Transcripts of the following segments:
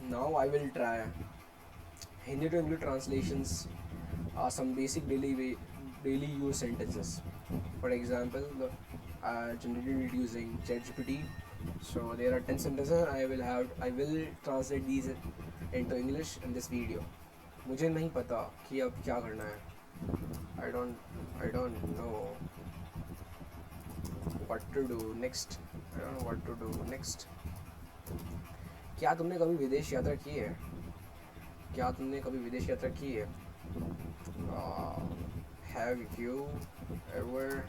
Now I will try Hindi to English translations are some basic daily use sentences. For example, generated using ChatGPT. So there are 10 sentences. I will translate these into English in this video. मुझे नहीं पता कि अब क्या करना है. I don't know what to do next. I don't know what to do next. क्या तुमने कभी विदेश यात्रा की है? क्या तुमने कभी विदेश यात्रा की है? uh, have you ever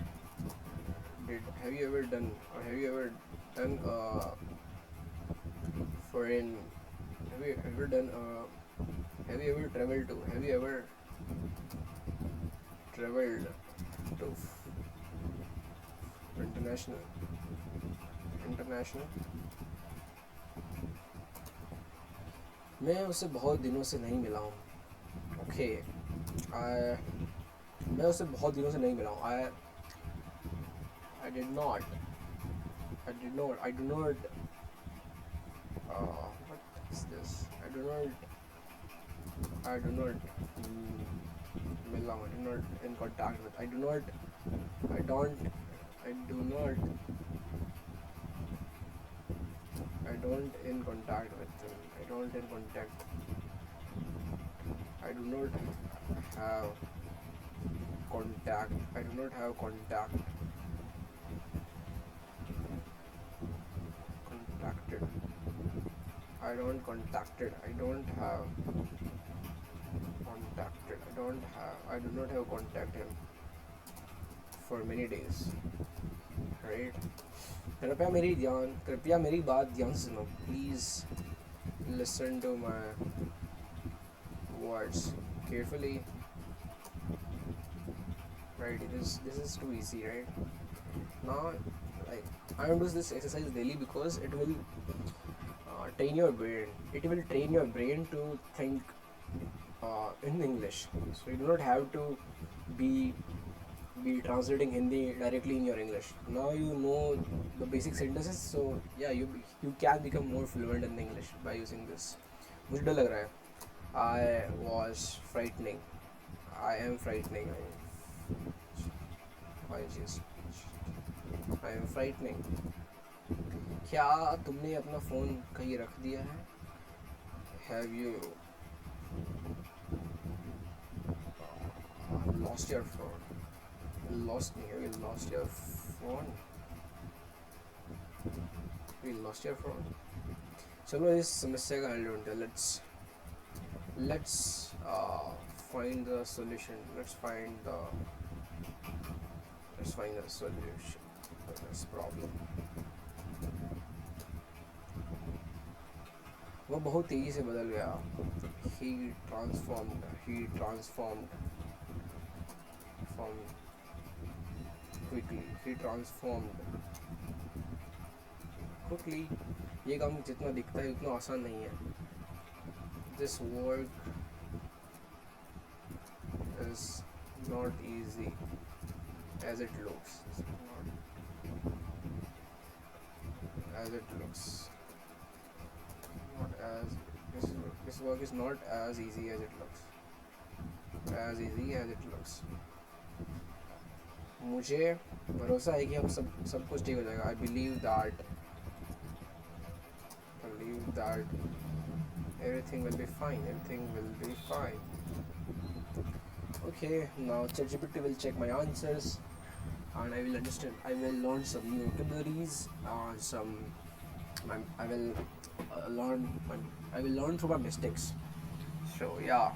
have you ever done or have you ever done foreign have you ever done have you ever traveled to international. मैं उससे बहुत दिनों से नहीं मिला हूँ. ओके मैं उससे बहुत दिनों से नहीं मिला हूँ. I did not I do not what is this? I do not मिला हूँ. I do not in contact with. I do not in contact with him. I don't in contact. I do not have contact. I do not have contact. Contacted. I don't contacted. I don't have contacted. I do not have contact him for many days. Right? कृपया मेरी बात ध्यान से सुनो. Please listen to my words carefully. Right? This is too easy, right? Now, like I don't do this exercise daily because it will train your brain. It will train your brain to think in English. So you do not have to be translating Hindi directly in your English. Now you know the basic sentences, so yeah, you can become more fluent in English by using this. मुझे डर लग रहा है. I was frightening. I am frightening. I am frightening. क्या तुमने अपना phone कहीं रख दिया है? Have you lost your phone? Lost me. Have you lost your phone? Have you lost your phone? चलो इस समस्या का हल ढूंढते हैं. Let's find the solution. Let's find the solution for this problem. वो बहुत तेज़ी से बदल गया. He transformed quickly. He transformed quickly. ये काम जितना दिखता है उतना आसान नहीं है. This work is not easy as it looks. This work is not as easy as it looks. मुझे भरोसा है कि हम सब कुछ ठीक हो जाएगा. I believe that everything will be fine. Okay, now ChatGPT will check my answers and I will understand. I will learn some new vocabularies. I will learn through my mistakes. So yeah,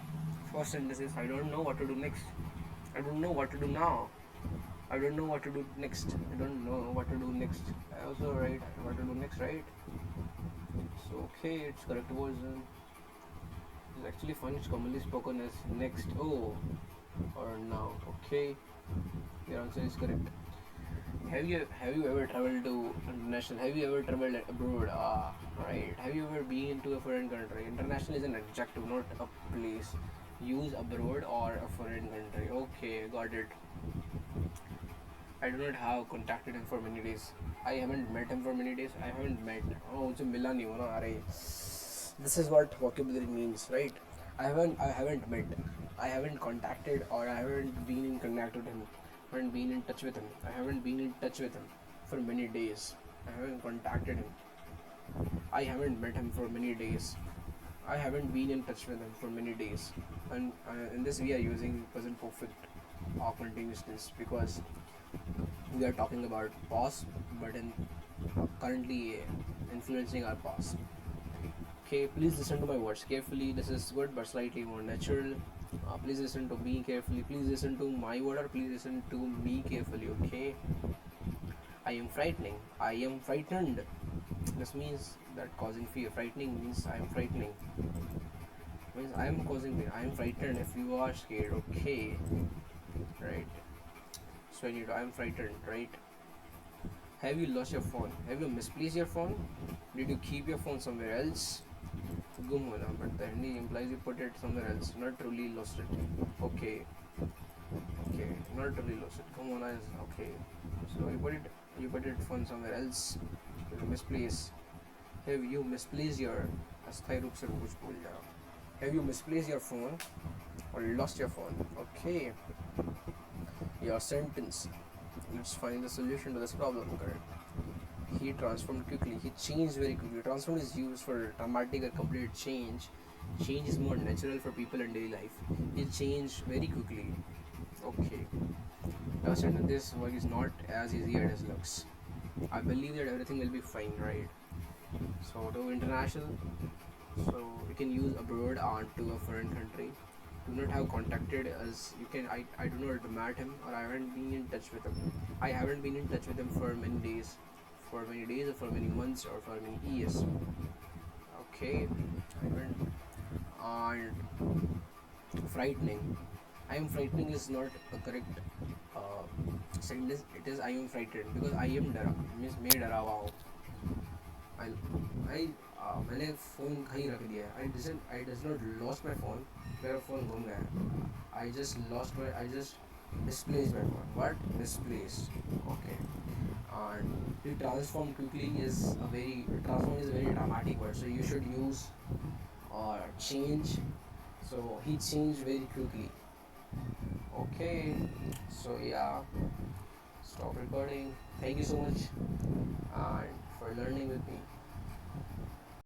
first sentence is I don't know what to do next. I don't know what to do now. I don't know what to do next. I don't know what to do next. I also write what to do next, right? So okay, it's correct version. It's actually fun. It's commonly spoken as next, oh, or now. Okay, your answer is correct. Have you ever traveled to international? Have you ever traveled abroad? Right. Have you ever been to a foreign country? International is an adjective, not a place. Use abroad or a foreign country. Okay, got it. I do not have contacted him for many days. I haven't met him for many days. I haven't met. Oh, मुझे मिला नहीं हो ना. अरे This is what vocabulary means, right? I haven't met, I haven't contacted, or I haven't been in contact with him, I haven't been in touch with him, I haven't been in touch with him for many days. I haven't contacted him, I haven't met him for many days, I haven't been in touch with him for many days. And in this we are using present perfect or continuous tense, because we are talking about past, but in currently influencing our past. Okay, please listen to my words carefully. This is good but slightly more natural. Please listen to me carefully. Please listen to my word, or please listen to me carefully. Okay, I am frightening. I am frightened. This means that causing fear. Frightening means I am frightening. Means I am causing fear. I am frightened. If you are scared, okay, right? So I need. I am frightened, right? Have you lost your phone? Have you misplaced your phone? Did you keep your phone somewhere else? Gum hona, but the Hindi implies you put it somewhere else, not truly lost it. Okay, okay, not truly lost it. Gum hona is okay. So you put it phone somewhere else. You misplace. Have you misplaced your अस्थायी रूप से कुछ भूल जाओ. Have you misplaced your phone or lost your phone? Okay, your sentence. Let's find the solution to this problem. Correct. He transformed quickly. He changed very quickly. Transformed is used for dramatic or complete change. Change is more natural for people in daily life. He changed very quickly. Okay. Now, this work is not as easy as it looks. I believe that everything will be fine, right? So, to international, so you can use abroad and to a foreign country. Do not have contacted us. You can. I do not met him, or I haven't been in touch with him. I haven't been in touch with him for many days, or for many months, or for many years. Okay, I went. And frightening. I am frightening is not a correct uh, sentence. It is I am frightened, because I am means मैं डरा हुआ हूँ. I I मैंने phone कहीं रख दिया है. I does not lost my phone. मेरा फ़ोन गुम गया है. I just misplaced my phone. What? Misplaced. Okay. And the transform is a very dramatic word. So you should use or change. So he changed very quickly. Okay. So yeah. Stop recording. Thank you so much and for learning with me.